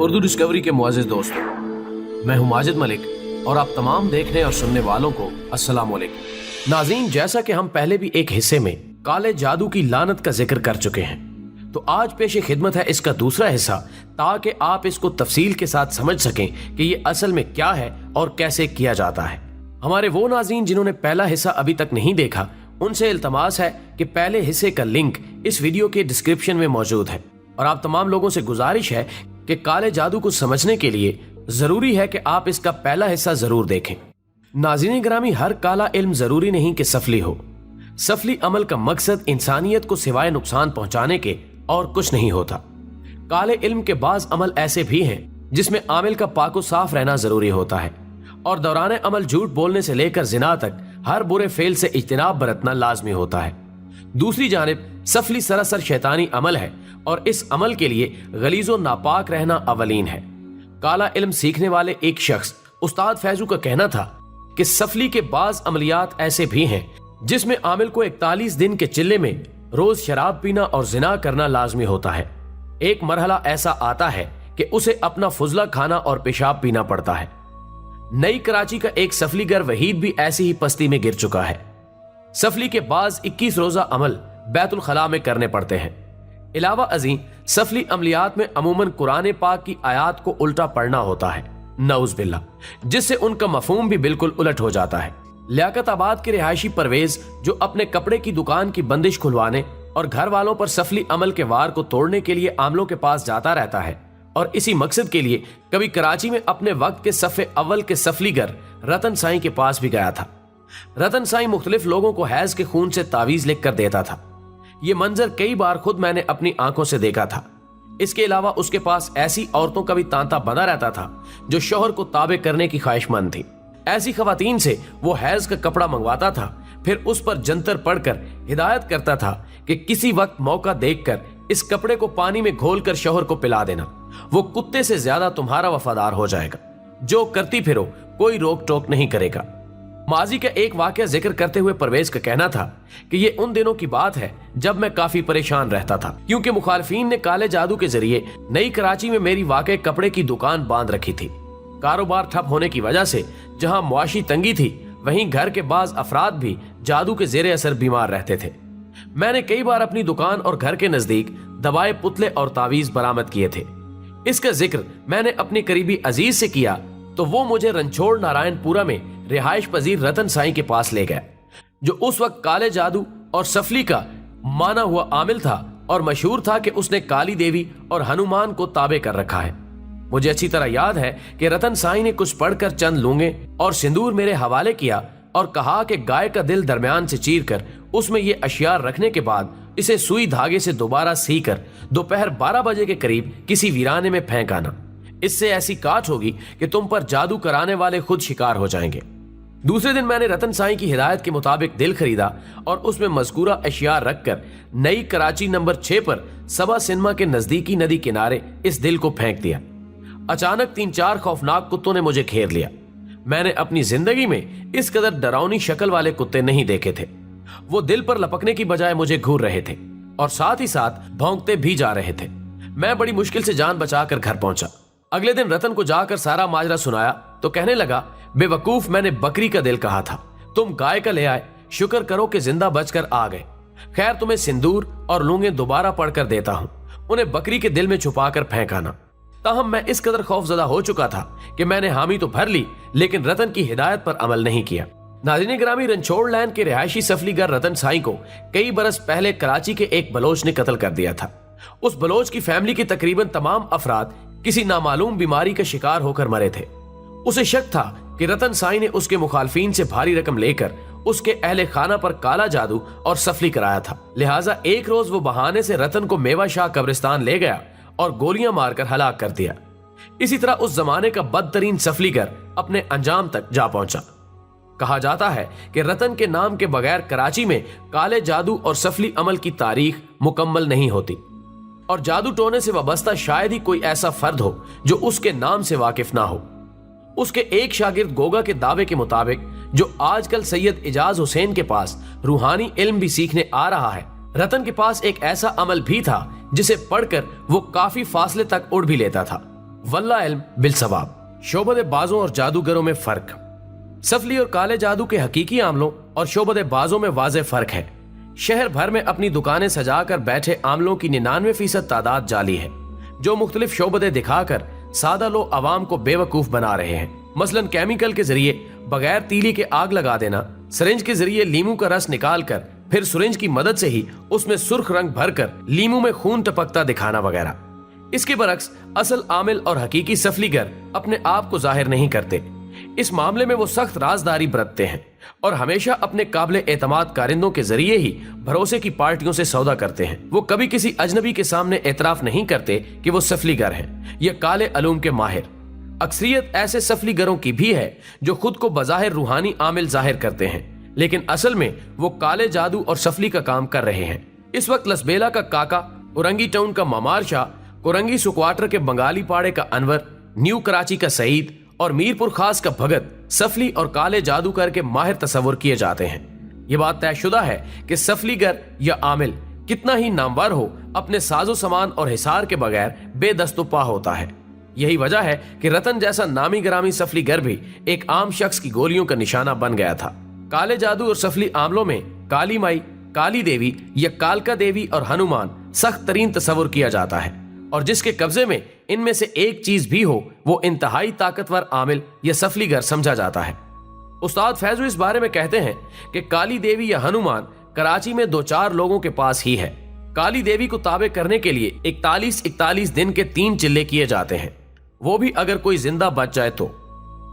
Urdu Discovery کے معزز دوستوں، میں ہوں ماجد ملک اور آپ تمام دیکھنے اور سننے والوں کو السلام علیکم۔ ناظرین، جیسا کہ ہم پہلے بھی ایک حصے میں کالے جادو کی لعنت کا ذکر کر چکے ہیں، تو آج پیش خدمت ہے اس کا دوسرا حصہ، تاکہ آپ اس کو تفصیل کے ساتھ سمجھ سکیں کہ یہ اصل میں کیا ہے اور کیسے کیا جاتا ہے۔ ہمارے وہ ناظرین جنہوں نے پہلا حصہ ابھی تک نہیں دیکھا، ان سے التماس ہے کہ پہلے حصے کا لنک اس ویڈیو کے ڈسکرپشن میں موجود ہے، اور آپ تمام لوگوں سے گزارش ہے کہ کالے جادو کو سمجھنے کے لیے ضروری ہے کہ آپ اس کا پہلا حصہ ضرور دیکھیں۔ ناظرین گرامی، ہر کالا علم ضروری نہیں کہ سفلی ہو۔ سفلی عمل کا مقصد انسانیت کو سوائے نقصان پہنچانے کے اور کچھ نہیں ہوتا۔ کالے علم کے بعض عمل ایسے بھی ہیں جس میں عامل کا پاک و صاف رہنا ضروری ہوتا ہے، اور دوران عمل جھوٹ بولنے سے لے کر زنا تک ہر برے فعل سے اجتناب برتنا لازمی ہوتا ہے۔ دوسری جانب سفلی سراسر شیطانی عمل ہے، اور اس عمل کے لیے غلیظ و ناپاک رہنا اولین ہے۔ کالا علم سیکھنے والے ایک شخص استاد فیضو کا کہنا تھا کہ سفلی کے بعض عملیات ایسے بھی ہیں جس میں عامل کو 41 دن کے چلے میں روز شراب پینا اور زنا کرنا لازمی ہوتا ہے۔ ایک مرحلہ ایسا آتا ہے کہ اسے اپنا فضلہ کھانا اور پیشاب پینا پڑتا ہے۔ نئی کراچی کا ایک سفلی گر وحید بھی ایسی ہی پستی میں گر چکا ہے۔ سفلی کے بعض 21 روزہ عمل بیت الخلاء میں کرنے پڑتے ہیں۔ علاوہ ازیں سفلی عملیات میں عموماً قرآن پاک کی آیات کو الٹا پڑھنا ہوتا ہے، نعوذ باللہ، جس سے ان کا مفہوم بھی بالکل الٹ ہو جاتا ہے۔ لیاقت آباد کے رہائشی پرویز، جو اپنے کپڑے کی دکان کی بندش کھلوانے اور گھر والوں پر سفلی عمل کے وار کو توڑنے کے لیے عاملوں کے پاس جاتا رہتا ہے، اور اسی مقصد کے لیے کبھی کراچی میں اپنے وقت کے صف اول کے سفلی گر رتن سائیں کے پاس بھی گیا تھا۔ رتن سائیں مختلف لوگوں کو حیض کے خون سے تعویذ لکھ کر دیتا تھا۔ یہ منظر کئی بار خود میں نے اپنی آنکھوں سے دیکھا تھا۔ اس کے علاوہ اس کے پاس ایسی عورتوں کا بھی تانتا بنا رہتا تھا جو شوہر کو تابع کرنے کی خواہش مند تھی۔ ایسی خواتین سے وہ حیض کا کپڑا منگواتا تھا، پھر اس پر جنتر پڑھ کر ہدایت کرتا تھا کہ کسی وقت موقع دیکھ کر اس کپڑے کو پانی میں گھول کر شوہر کو پلا دینا، وہ کتے سے زیادہ تمہارا وفادار ہو جائے گا۔ جو کرتی پھرو، کوئی روک ٹوک نہیں کرے گا۔ ماضی کا ایک واقعہ ذکر کرتے ہوئے پرویز کا کہنا تھا کہ یہ ان دنوں کی بات ہے جب میں کافی پریشان رہتا تھا، کیونکہ مخالفین نے کالے جادو کے ذریعے نئی کراچی میں میری واقع کپڑے کی دکان باندھ رکھی تھی۔ کاروبار ٹھپ ہونے کی وجہ سے جہاں معاشی تنگی تھی، وہیں گھر کے بعض افراد بھی جادو کے زیر اثر بیمار رہتے تھے۔ میں نے کئی بار اپنی دکان اور گھر کے نزدیک دبائے پتلے اور تعویذ برآمد کیے تھے۔ اس کا ذکر میں نے اپنی قریبی عزیز سے کیا تو وہ مجھے رنچوڑ نارائن پورہ میں رہائش پذیر رتن سائیں کے پاس لے گیا، جو اس وقت کالے جادو اور سفلی کا مانا ہوا عامل تھا، اور مشہور تھا کہ اس نے کالی دیوی اور ہنومان کو تابع کر رکھا ہے۔ مجھے اچھی طرح یاد ہے کہ رتن سائیں نے کچھ پڑھ کر چند لونگے اور سندور میرے حوالے کیا اور کہا کہ گائے کا دل درمیان سے چیر کر اس میں یہ اشیاء رکھنے کے بعد اسے سوئی دھاگے سے دوبارہ سی کر دوپہر 12 بجے کے قریب کسی ویرانے میں پھینک آنا۔ اس سے ایسی کاٹ ہوگی کہ تم پر جادو کرانے والے خود شکار ہو جائیں گے۔ دوسرے دن میں نے رتن سائیں کی ہدایت کے مطابق دل خریدا اور اس میں مذکورہ اشیاء رکھ کر نئی کراچی نمبر 6 پر سبا سنما کے نزدیکی ندی کنارے اس دل کو پھینک دیا۔ اچانک 3-4 خوفناک کتوں نے مجھے گھیر لیا۔ میں نے اپنی زندگی میں اس قدر ڈراؤنی شکل والے کتے نہیں دیکھے تھے۔ وہ دل پر لپکنے کی بجائے مجھے گھور رہے تھے اور ساتھ ہی ساتھ بھونکتے بھی جا رہے تھے۔ میں بڑی مشکل سے جان بچا کر گھر پہنچا۔ اگلے دن رتن کو جا کر سارا ماجرا سنایا تو کہنے لگا، بے وقوف، میں نے بکری کا دل کہا تھا، تم گائے کا لے آئے، شکر کرو کہ زندہ بچ کر آ گئے۔ خیر، تمہیں سندور اور لونگے دوبارہ پڑھ کر دیتا ہوں، انہیں بکری کے دل میں چھپا کر پھینکانا۔ تاہم میں اس قدر خوف زدہ ہو چکا تھا کہ میں نے حامی تو بھر لی، لیکن رتن کی ہدایت پر عمل نہیں کیا۔ ناظرین گرامی، رنچوڑ لین کے رہائشی سفلی گر رتن سائیں کو کئی برس پہلے کراچی کے ایک بلوچ نے قتل کر دیا تھا۔ اس بلوچ کی فیملی کی تقریباً تمام افراد کسی نامعلوم بیماری کا شکار ہو کر مرے تھے۔ اسے شک تھا کہ رتن سائیں نے اس کے مخالفین سے بھاری رقم لے کر اس کے اہل خانہ پر کالا جادو اور سفلی کرایا تھا، لہٰذا ایک روز وہ بہانے سے رتن کو میوہ شاہ قبرستان لے گیا اور گولیاں مار کر ہلاک کر دیا۔ اسی طرح اس زمانے کا بدترین سفلی گر اپنے انجام تک جا پہنچا۔ کہا جاتا ہے کہ رتن کے نام کے بغیر کراچی میں کالے جادو اور سفلی عمل کی تاریخ مکمل نہیں ہوتی، اور جادو ٹونے سے وابستہ شاید ہی کوئی ایسا فرد ہو جو اس کے نام سے واقف نہ ہو۔ اس کے ایک شاگرد گوگا کے دعوے کے مطابق، جو آج کل سید اجاز حسین کے پاس روحانی علم بھی سیکھنے آ رہا ہے، رتن کے پاس ایک ایسا عمل بھی تھا جسے پڑھ کر وہ کافی فاصلے تک اڑ بھی لیتا تھا۔ वल्ला इल्म बिल सवाब। शोबद बाजों और जादूगरों में फर्क। सफली और काले जादू के हकीकी आमलों और शोबद बाजों में वाज़ेह फर्क है। शहर भर में अपनी दुकानें सजाकर बैठे आमलों की 99% तादाद जाली है, जो मुख्तलिफ शोबदे दिखाकर सादा लो अवाम को बेवकूफ बना रहे हैं। मसलन केमिकल के जरिए बगैर तीली के आग लगा देना, सिरिंज के जरिए लीमू का रस निकाल कर फिर सिरिंज की मदद से ही उसमें सुर्ख रंग भरकर लीमू में खून टपकता दिखाना वगैरह। इसके बरक्स असल आमिल और हकीकी सफलीगर अपने आप को जाहिर नहीं करते। इस मामले में वो सख्त राजदारी बरतते हैं और हमेशा अपने काबिल एतमाद कारिंदों के जरिए ही भरोसे की पार्टियों से सौदा करते हैं। वो कभी किसी अजनबी के सामने एतराफ नहीं करते कि वो सफलीगर हैं या काले अलूम के माहिर। अक्सरियत ऐसे सफलीगरों की भी है जो खुद को बज़ाहिर रूहानी आमिल जाहिर करते हैं, लेकिन असल में वो काले जादू और सफली का काम कर रहे हैं। इस वक्त लसबेला का काका, उरंगी टाउन का ममार शाह, कुरंगी सुक्वाटर के बंगाली पाड़े का अनवर, न्यू कराची का सईद और मीरपुर खास का भगत सफली और काले जादूगर के माहिर तस्वुर किए जाते हैं। ये बात तयशुदा है कि सफलीगर या आमिल कितना ही नामवर हो, अपने साजो सामान और हिसार के बगैर बेदस्तुपा होता है। यही वजह है कि रतन जैसा नामी ग्रामी सफलीगर भी एक आम शख्स की गोलियों का निशाना बन गया था। काले जादू और सफली आमलों में काली माई, काली देवी या कालका देवी और हनुमान सख्त तरीन तस्वुर किया जाता है, और जिसके कब्जे में इनमें से एक चीज भी हो वो इंतहाई ताकतवर आमिल या सफलीगर समझा जाता है। उस्ताद फैजू इस बारे में कहते हैं कि काली देवी या हनुमान कराची में 2-4 लोगों के पास ही है। काली देवी को ताबे करने के लिए 41 दिन के 3 चिल्ले किए जाते हैं, वो भी अगर कोई जिंदा बच जाए तो।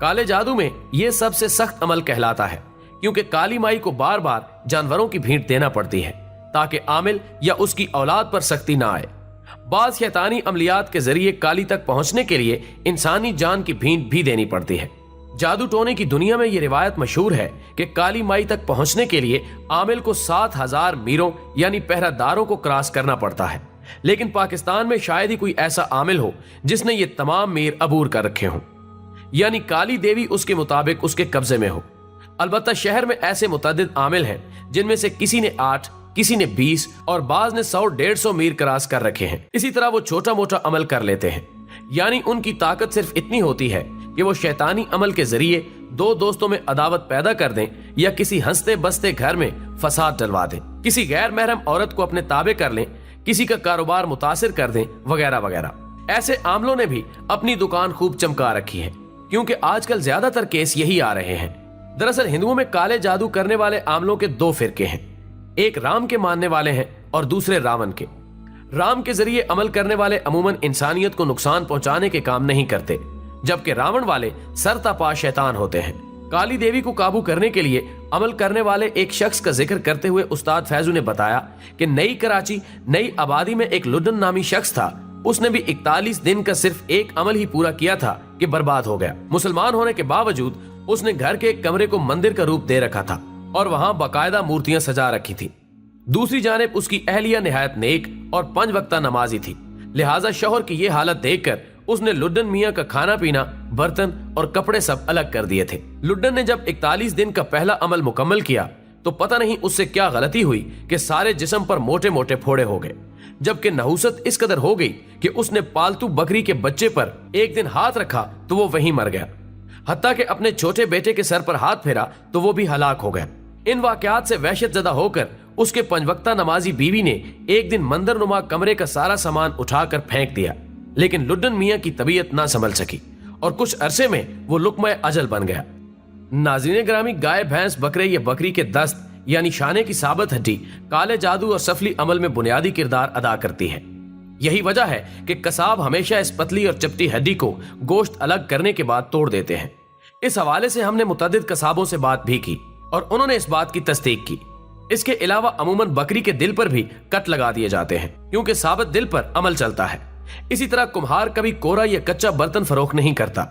काले जादू में यह सबसे सख्त अमल कहलाता है, क्योंकि काली माई को बार बार जानवरों की भींट देना पड़ती है ताकि आमिल या उसकी औलाद पर सख्ती ना आए। बाज़ शैतानी अमलियात के जरिए काली तक पहुंचने के लिए इंसानी जान की भींट भी देनी पड़ती है। जादू टोने की दुनिया में यह रिवायत मशहूर है कि काली माई तक पहुंचने के लिए आमिल को 7000 मीरों यानी पहरादारों को क्रॉस करना पड़ता है, लेकिन पाकिस्तान में शायद ही कोई ऐसा आमिल हो जिसने ये तमाम मीर अबूर कर रखे हों, यानी काली देवी उसके मुताबिक उसके कब्जे में हो। अलबत्ता शहर में ऐसे मुतअद्दिद आमिल हैं जिनमें से किसी ने 8, किसी ने 20 और बाज ने 100-150 मीर क्रॉस कर रखे हैं। इसी तरह वो छोटा मोटा अमल कर लेते हैं, यानी उनकी ताकत सिर्फ इतनी होती है कि वो शैतानी अमल के जरिए 2 दोस्तों में अदावत पैदा कर दें या किसी हंसते बसते घर में फसाद डलवा दें, किसी गैर महरम औरत को अपने ताबे कर लें, किसी का कारोबार मुतासिर कर दें, वगैरह वगैरह। ऐसे आमलों ने भी अपनी दुकान खूब चमका रखी है, क्योंकि आजकल ज्यादातर केस यही आ रहे हैं। दरअसल हिंदुओं में काले जादू करने वाले आमलों के 2 फिरके हैं, एक राम के मानने वाले हैं और दूसरे रावण के। राम के जरिए अमल करने वाले अमूमन इंसानियत को नुकसान पहुंचाने के काम नहीं करते, जबकि रावण वाले सरतापा शैतान होते हैं। काली देवी को काबू करने के लिए अमल करने वाले एक शख्स का जिक्र करते हुए उस्ताद फैजू ने बताया कि नई कराची नई आबादी में एक लुडन नामी शख्स था। उसने भी 41 दिन का सिर्फ एक अमल ही पूरा किया था कि बर्बाद हो गया। मुसलमान होने के बावजूद उसने घर के एक कमरे को मंदिर का रूप दे रखा था और वहां बाकायदा मूर्तियां सजा रखी थी। दूसरी जानिब उसकी अहलिया निहायत नेक और 5 वक्ता नमाजी थी, लिहाजा शौहर की ये हालत देखकर उसने लुड्डन मियां का खाना पीना, बर्तन और कपड़े सब अलग कर दिए थे। लुड्डन ने जब 41 दिन का पहला अमल मुकम्मल किया तो पता नहीं उससे क्या गलती हुई कि सारे जिस्म पर मोटे मोटे फोड़े हो गए, जबकि नहुसत इस कदर हो गई कि उसने पालतू बकरी के बच्चे पर एक दिन हाथ रखा तो वो वहीं मर गया। हत्ता कि अपने छोटे बेटे के सर पर हाथ फेरा तो वो भी हलाक हो गया। इन वाकयात से वहशत ज़दा होकर उसके 5 वक्ता नमाजी बीवी ने एक दिन मंदिर नुमा कमरे का सारा सामान उठाकर फेंक दिया, लेकिन लुड्डन मियां की तबीयत ना संभल सकी और कुछ अरसे में वो लुकमा अजल बन गया। नाज़रीन ग्रामी, गाय, भैंस, बकरे या बकरी के दस्त यानी शाने की साबित हड्डी काले जादू और सफली अमल में बुनियादी किरदार अदा करती है। यही वजह है कि कसाब हमेशा इस पतली और चपटी हड्डी को गोश्त अलग करने के बाद तोड़ देते हैं। इस हवाले से हमने मुतअद्दिद कसाबों से बात भी की और उन्होंने इस बात की तस्दीक की। इसके अलावा अमूमन बकरी के दिल पर भी कट लगा दिए जाते हैं, क्योंकि साबित दिल पर अमल चलता है। इसी तरह कुम्हार कभी कोरा या कच्चा बर्तन फरोख्त नहीं करता।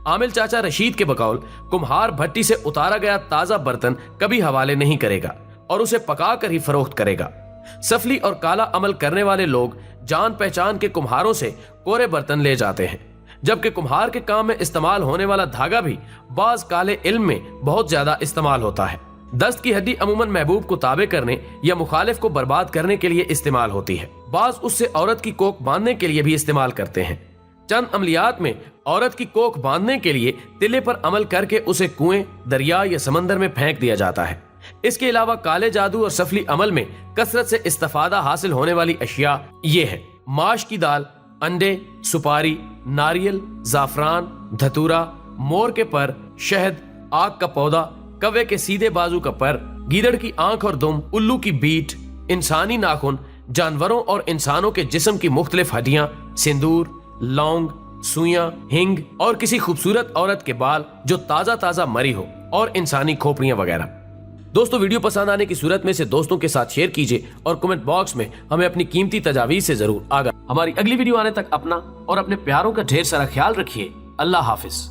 आमिल चाचा रशीद के बकौल कुम्हार भट्टी से उतारा गया ताजा बर्तन कभी हवाले नहीं करेगा और उसे पका कर ही फरोख्त करेगा। सफली और काला अमल करने वाले लोग जान पहचान के कुम्हारों से कोरे बर्तन ले जाते हैं, जबकि कुम्हार के काम में इस्तेमाल होने वाला धागा भी बाज काले इल्म में बहुत ज्यादा इस्तेमाल होता है। दस्त की हड्डी अमूमन महबूब को ताबे करने या मुखालिफ को बर्बाद करने के लिए इस्तेमाल होती है। बाज उससे औरत की कोख बांधने के लिए भी इस्तेमाल करते हैं। चंद अमलियात में औरत की कोख बांधने के लिए तिले पर अमल करके उसे कुएं, दरिया या समंदर में फेंक दिया जाता है। इसके अलावा काले जादू और सफली अमल में कसरत से इस्तेफादा हासिल होने वाली अशिया ये है: माश की दाल, अंडे, सुपारी, नारियल, जाफरान, धतूरा, मोर के पर, शहद, आग का पौधा, कौवे के सीधे बाजू का पर, गीदड़ की आंख और दुम, उल्लू की बीट, इंसानी नाखून, जानवरों और इंसानों के जिस्म की मुख्तलिफ हड्डियां, सिंदूर, लौंग, सुइयां, हिंग और किसी खूबसूरत औरत के बाल जो ताजा ताजा मरी हो, और इंसानी खोपड़ियां वगैरह। दोस्तों, वीडियो पसंद आने की सूरत में इसे दोस्तों के साथ शेयर कीजिए और कमेंट बॉक्स में हमें अपनी कीमती तजावीज़ से जरूर आगाह। हमारी अगली वीडियो आने तक अपना और अपने प्यारों का ढेर सारा ख्याल रखिए। अल्लाह हाफिज।